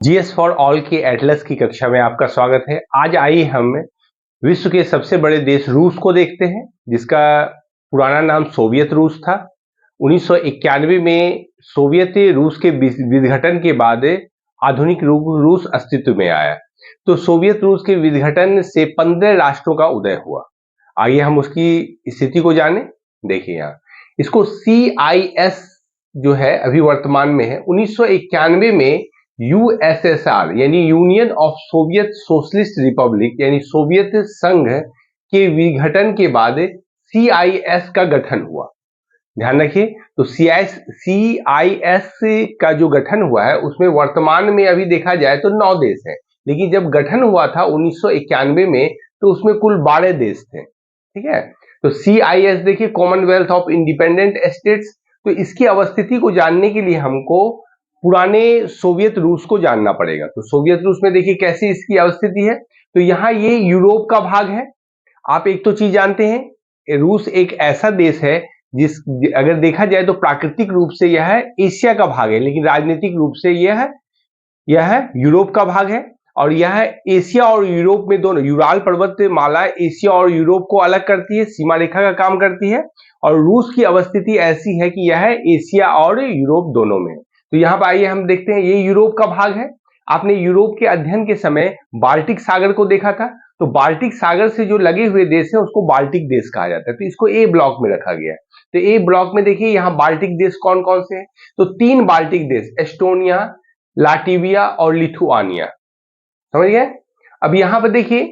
GS for all के Atlas की कक्षा में आपका स्वागत है। आज आइए हम विश्व के सबसे बड़े देश रूस को देखते हैं, जिसका पुराना नाम सोवियत रूस था। 1991 में सोवियत रूस के विघटन के बाद आधुनिक रूस अस्तित्व में आया। तो सोवियत रूस के विघटन से 15 राष्ट्रों का उदय हुआ। आइए हम उसकी स्थिति को जानें। देखिए यहाँ इसको CIS जो है अभी वर्तमान में है। 1991 में यूएसएसआर यानी union of Soviet socialist Republic यानी सोवियत संघ के विघटन के बाद CIS का गठन हुआ। ध्यान रखिए, तो CIS का जो गठन हुआ है उसमें वर्तमान में अभी देखा जाए तो 9 देश हैं, लेकिन जब गठन हुआ था 1991 में तो उसमें कुल 12 देश थे। ठीक है, तो CIS देखिए कॉमनवेल्थ ऑफ इंडिपेंडेंट स्टेट्स। तो इसकी अवस्थिति को जानने के लिए हमको पुराने सोवियत रूस को जानना पड़ेगा। तो सोवियत रूस में देखिए कैसी इसकी अवस्थिति है। तो यहाँ ये यूरोप का भाग है। आप एक तो चीज जानते हैं, रूस एक ऐसा देश है जिस अगर देखा जाए तो प्राकृतिक रूप से यह एशिया का भाग है, लेकिन राजनीतिक रूप से यह यूरोप का भाग है। और यह एशिया और यूरोप में दोनों, यूराल पर्वत माला एशिया और यूरोप को अलग करती है, सीमा रेखा का काम करती है। और रूस की अवस्थिति ऐसी है कि यह एशिया और यूरोप दोनों में है। तो यहाँ पर आइए हम देखते हैं, ये यूरोप का भाग है। आपने यूरोप के अध्ययन के समय बाल्टिक सागर को देखा था। तो बाल्टिक सागर से जो लगे हुए देश है उसको बाल्टिक देश कहा जाता है। तो इसको ए ब्लॉक में रखा गया है। तो ए ब्लॉक में देखिए यहाँ बाल्टिक देश कौन कौन से हैं। तो 3 बाल्टिक देश, एस्टोनिया, लाटविया और लिथुआनिया, समझ गए। अब यहाँ पर देखिए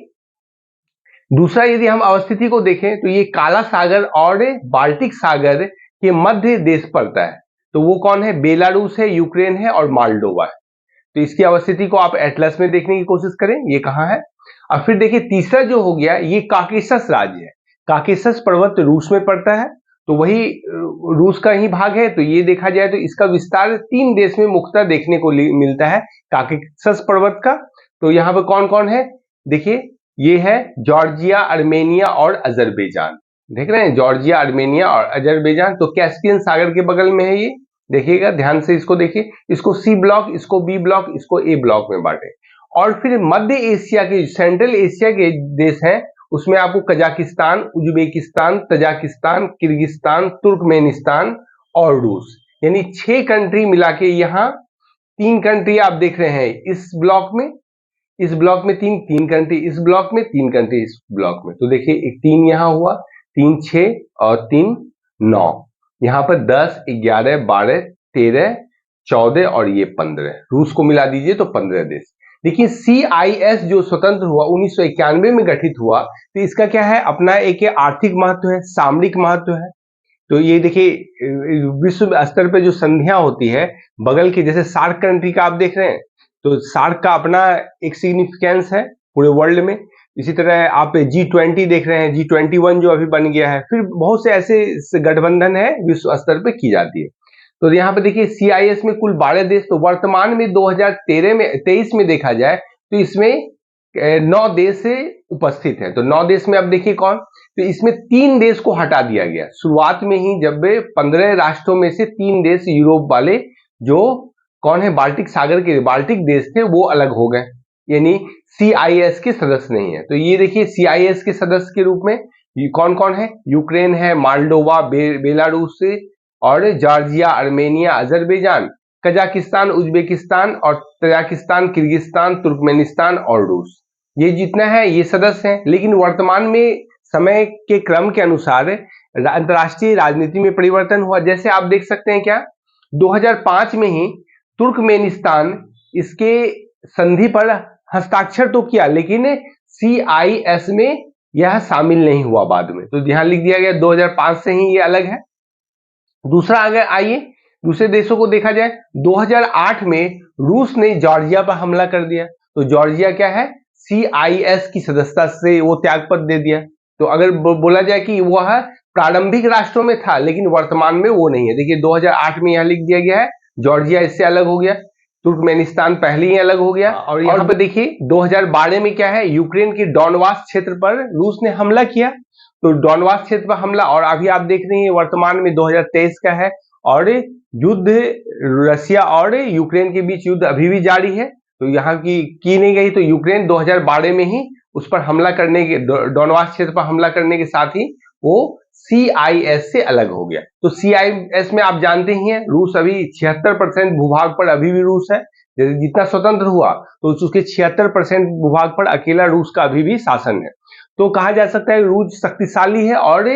दूसरा, यदि हम अवस्थिति को देखें तो ये काला सागर और बाल्टिक सागर के मध्य देश पड़ता है। तो वो कौन है? बेलारूस है, यूक्रेन है और मालडोवा है। तो इसकी अवस्थिति को आप एटलस में देखने की कोशिश करें, ये कहाँ है। और फिर देखिए तीसरा जो हो गया, ये काकेशस राज्य है। काकेशस पर्वत रूस में पड़ता है, तो वही रूस का ही भाग है। तो ये देखा जाए तो इसका विस्तार 3 देश में मुख्यतः देखने को मिलता है काकेशस पर्वत का। तो यहाँ पे कौन कौन है देखिए, ये है जॉर्जिया, अर्मेनिया और अजरबैजान। देख रहे हैं, जॉर्जिया, अर्मेनिया और अजरबैजान। तो कैस्पियन सागर के बगल में है ये। देखिएगा ध्यान से, इसको देखिए, इसको सी ब्लॉक, इसको बी ब्लॉक, इसको ए ब्लॉक में बांटे। और फिर मध्य एशिया के, सेंट्रल एशिया के देश हैं, उसमें आपको Kazakhstan, Uzbekistan, Tajikistan, Kyrgyzstan, Turkmenistan और रूस, यानी 6 कंट्री मिला के यहाँ 3 कंट्री आप देख रहे हैं इस ब्लॉक में। इस ब्लॉक में 3 कंट्री, इस ब्लॉक में 3 कंट्री, इस ब्लॉक में। तो देखिए एक 3 यहाँ हुआ, 3 6 और 3 9। यहाँ पर 10 11 12 13 14 और ये 15, रूस को मिला दीजिए तो 15 देश। देखिए CIS जो स्वतंत्र हुआ 1991 में गठित हुआ, तो इसका क्या है, अपना एक आर्थिक महत्व है, सामरिक महत्व है। तो ये देखिए विश्व स्तर पे जो संधियां होती है बगल के, जैसे सार्क कंट्री का आप देख रहे हैं, तो सार्क का अपना एक सिग्निफिकेंस है पूरे वर्ल्ड में। इसी तरह आप G20 देख रहे हैं, G21 जो अभी बन गया है। फिर बहुत से ऐसे गठबंधन है विश्व स्तर पे की जाती है। तो यहाँ पे देखिए CIS में कुल 12 देश। तो वर्तमान में 2023 में देखा जाए तो इसमें 9 देश उपस्थित है। तो 9 देश में अब देखिए कौन, तो इसमें 3 देश को हटा दिया गया शुरुआत में ही, जब 15 राष्ट्रों में से 3 देश यूरोप वाले जो कौन है, बाल्टिक सागर के बाल्टिक देश थे, वो अलग हो गए, यानी CIS के सदस्य नहीं है। तो ये देखिए CIS के सदस्य के रूप में कौन कौन है, यूक्रेन है, मालडोवा, बेलारूस और Georgia, Armenia, Azerbaijan, Kazakhstan, Uzbekistan और तजाकिस्तान, किर्गिस्तान, तुर्कमेनिस्तान और रूस। ये जितना है ये सदस्य हैं। लेकिन वर्तमान में समय के क्रम के अनुसार अंतर्राष्ट्रीय राजनीति में परिवर्तन हुआ। जैसे आप देख सकते हैं, क्या 2005 में ही तुर्कमेनिस्तान इसके संधि पर हस्ताक्षर तो किया, लेकिन CIS में यह शामिल नहीं हुआ बाद में। तो ध्यान लिख दिया गया 2005 से ही ये अलग है। दूसरा, अगर आइए दूसरे देशों को देखा जाए, 2008 में रूस ने जॉर्जिया पर हमला कर दिया। तो जॉर्जिया क्या है, CIS की सदस्यता से वो त्यागपत्र दे दिया। तो अगर बोला जाए कि वह प्रारंभिक राष्ट्रों में था, लेकिन वर्तमान में वो नहीं है। देखिए 2008 में यह लिख दिया गया है, जॉर्जिया इससे अलग हो गया, तुर्कमेनिस्तान पहले ही अलग हो गया। और यहाँ पे देखिए 2012 में क्या है, यूक्रेन के डॉनबास क्षेत्र पर रूस ने हमला किया। तो डॉनबास क्षेत्र पर हमला, और अभी आप देख रहे हैं वर्तमान में 2023 का है, और युद्ध रसिया और यूक्रेन के बीच युद्ध अभी भी जारी है। तो यहाँ की नहीं गई, तो यूक्रेन 2012 में ही उस पर हमला करने के, डोनबास क्षेत्र पर हमला करने के साथ ही वो CIS से अलग हो गया। तो CIS में आप जानते ही हैं, रूस अभी 76% भूभाग पर अभी भी रूस है। जितना स्वतंत्र हुआ तो उसके 76% भूभाग पर अकेला रूस का अभी भी शासन है। तो कहा जा सकता है रूस शक्तिशाली है और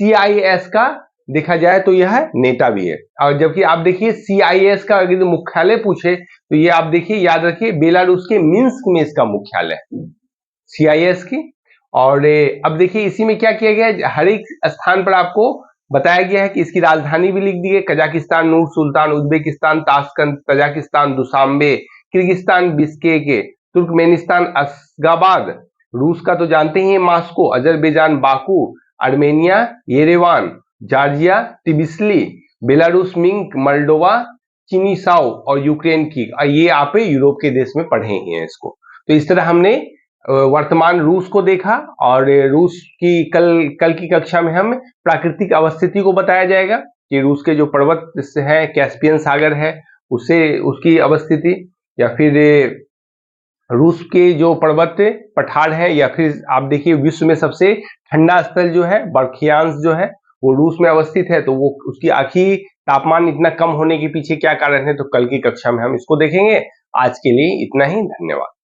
CIS का देखा जाए तो यह नेता भी है। और जबकि आप देखिए CIS का अगर मुख्यालय पूछे तो ये आप देखिए, याद रखिए, बेलारूस के मिन्स्क में इसका मुख्यालय है CIS की। और अब देखिए इसी में क्या किया गया है, हर एक स्थान पर आपको बताया गया है कि इसकी राजधानी भी लिख दी है। Kazakhstan Nur Sultan, Uzbekistan Tashkent, Tajikistan Dushanbe, Kyrgyzstan Bishkek, Turkmenistan Ashgabat, रूस का तो जानते ही हैं Moscow, Azerbaijan Baku, Armenia Yerevan, Georgia Tbilisi, Belarus Minsk, Moldova Chisinau और यूक्रेन की। ये आप यूरोप के देश में पढ़े ही हैं इसको। तो इस तरह हमने वर्तमान रूस को देखा, और रूस की कल की कक्षा में हम प्राकृतिक अवस्थिति को बताया जाएगा कि रूस के जो पर्वत है, कैस्पियन सागर है, उससे उसकी अवस्थिति, या फिर रूस के जो पर्वत पठार है, या फिर आप देखिए विश्व में सबसे ठंडा स्थल जो है बर्खियांस जो है वो रूस में अवस्थित है। तो वो उसकी आखिरी तापमान इतना कम होने के पीछे क्या कारण है, तो कल की कक्षा में हम इसको देखेंगे। आज के लिए इतना ही, धन्यवाद।